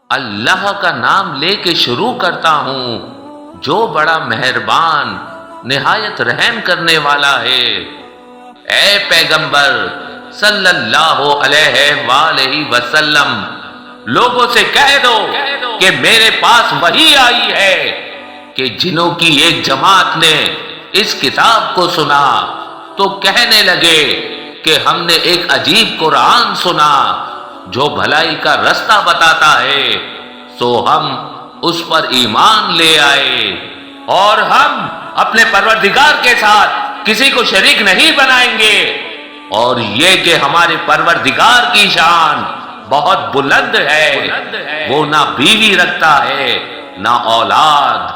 اللہ کا نام لے کے شروع کرتا ہوں جو بڑا مہربان نہایت رحم کرنے والا ہے۔ اے پیغمبر صلی اللہ علیہ وآلہ وسلم، لوگوں سے کہہ دو کہ میرے پاس وحی آئی ہے کہ جنوں کی ایک جماعت نے اس کتاب کو سنا تو کہنے لگے کہ ہم نے ایک عجیب قرآن سنا جو بھلائی کا رستہ بتاتا ہے، سو ہم اس پر ایمان لے آئے اور ہم اپنے پروردگار کے ساتھ کسی کو شریک نہیں بنائیں گے، اور یہ کہ ہمارے پروردگار کی شان بہت بلند ہے، وہ نہ بیوی رکھتا ہے نہ اولاد،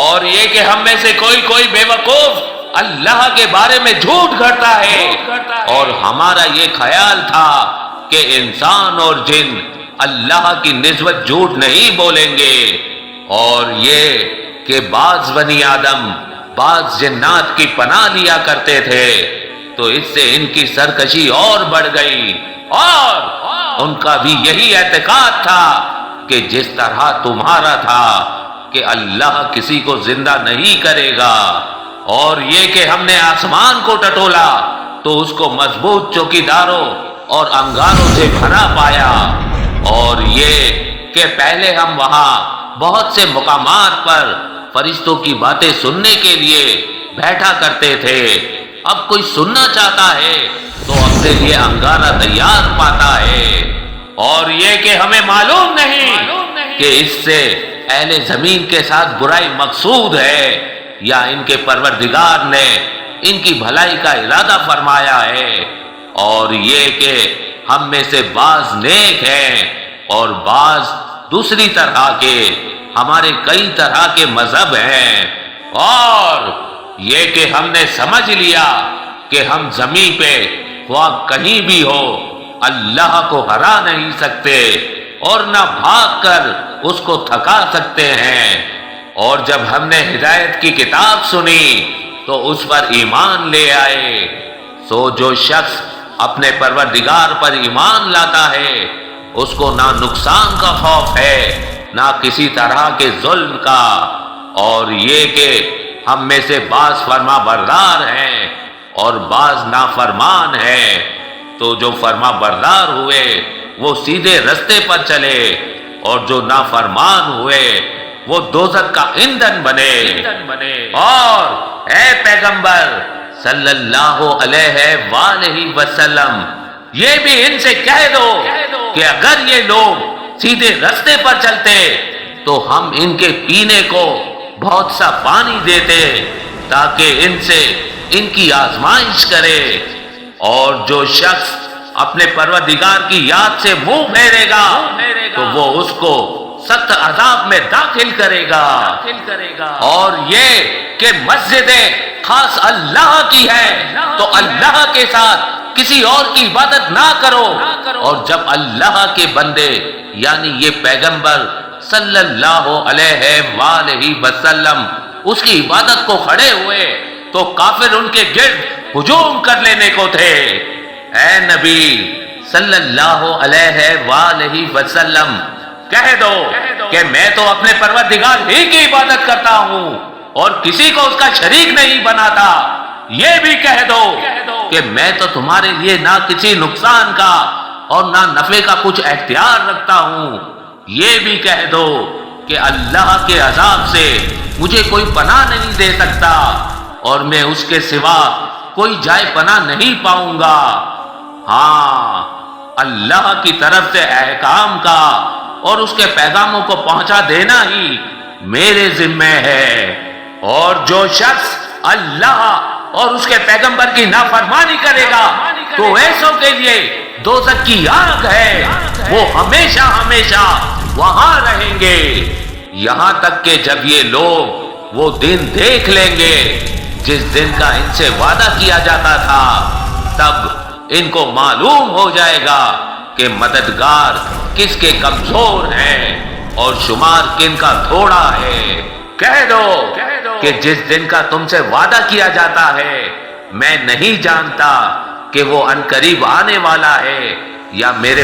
اور یہ کہ ہم میں سے کوئی بے وقوف اللہ کے بارے میں جھوٹ گھڑتا ہے، اور ہمارا یہ خیال تھا کہ انسان اور جن اللہ کی نسبت جھوٹ نہیں بولیں گے، اور یہ کہ بعض بنی آدم بعض جنات کی پناہ لیا کرتے تھے، تو اس سے ان کی سرکشی اور بڑھ گئی، اور ان کا بھی یہی اعتقاد تھا کہ جس طرح تمہارا تھا کہ اللہ کسی کو زندہ نہیں کرے گا، اور یہ کہ ہم نے آسمان کو ٹٹولا تو اس کو مضبوط چوکیداروں اور انگاروں سے بھرا پایا، اور یہ کہ پہلے ہم وہاں بہت سے مقامات پر فرشتوں کی باتیں سننے کے لیے بیٹھا کرتے تھے، اب کوئی سننا چاہتا ہے تو اپنے لیے انگارہ تیار پاتا ہے، اور یہ کہ ہمیں معلوم نہیں کہ اس سے اہل زمین کے ساتھ برائی مقصود ہے یا ان کے پروردگار نے ان کی بھلائی کا ارادہ فرمایا ہے، اور یہ کہ ہم میں سے بعض نیک ہیں اور بعض دوسری طرح کے، ہمارے کئی طرح کے مذہب ہیں، اور یہ کہ ہم نے سمجھ لیا کہ ہم زمین پہ خواہ کہیں بھی ہو اللہ کو ہرا نہیں سکتے اور نہ بھاگ کر اس کو تھکا سکتے ہیں، اور جب ہم نے ہدایت کی کتاب سنی تو اس پر ایمان لے آئے، سو جو شخص اپنے پروردگار پر ایمان لاتا ہے اس کو نہ نقصان کا خوف ہے نہ کسی طرح کے ظلم کا، اور یہ کہ ہم میں سے بعض فرما بردار ہیں اور بعض نافرمان ہیں، تو جو فرما بردار ہوئے وہ سیدھے رستے پر چلے اور جو نافرمان ہوئے وہ دوزخ کا ایندھن بنے۔ اور اے پیغمبر صلی اللہ علیہ وآلہ وسلم، یہ بھی ان سے کہہ دو کہ اگر یہ لوگ سیدھے رستے پر چلتے تو ہم ان کے پینے کو بہت سا پانی دیتے تاکہ ان سے ان کی آزمائش کرے، اور جو شخص اپنے پروردگار کی یاد سے منہ پھیرے گا تو وہ اس کو سخت عذاب میں داخل کرے گا، اور یہ کہ مسجدیں خاص اللہ کی ہے تو اللہ کے ساتھ کسی اور کی عبادت نہ کرو، اور جب اللہ کے بندے یعنی یہ پیغمبر صلی اللہ علیہ وآلہ وسلم اس کی عبادت کو کھڑے ہوئے تو کافر ان کے گرد ہجوم کر لینے کو تھے۔ اے نبی صلی اللہ علیہ وآلہ وسلم، کہہ دو کہ میں تو اپنے پروردگار ہی کی عبادت کرتا ہوں اور کسی کو اس کا شریک نہیں بناتا، یہ بھی کہہ دو کہ میں تو تمہارے لیے نہ کسی نقصان کا اور نہ نفع کا کچھ اختیار رکھتا ہوں، یہ بھی کہہ دو کہ اللہ کے عذاب سے مجھے کوئی پناہ نہیں دے سکتا اور میں اس کے سوا کوئی جائے پناہ نہیں پاؤں گا، ہاں اللہ کی طرف سے احکام کا اور اس کے پیغاموں کو پہنچا دینا ہی میرے ذمہ ہے، اور جو شخص اللہ اور اس کے پیغمبر کی نافرمانی کرے گا تو ایسوں کے لیے دوزخ کی آگ ہے، وہ ہمیشہ ہمیشہ وہاں رہیں گے، یہاں تک کہ جب یہ لوگ وہ دن دیکھ لیں گے جس دن کا ان سے وعدہ کیا جاتا تھا، تب ان کو معلوم ہو جائے گا کہ مددگار کس کے کمزور ہیں اور شمار کن کا تھوڑا ہے۔ کہہ دو کہ جس دن کا تم سے وعدہ کیا جاتا ہے میں نہیں جانتا کہ وہ عنقریب آنے والا ہے یا میرے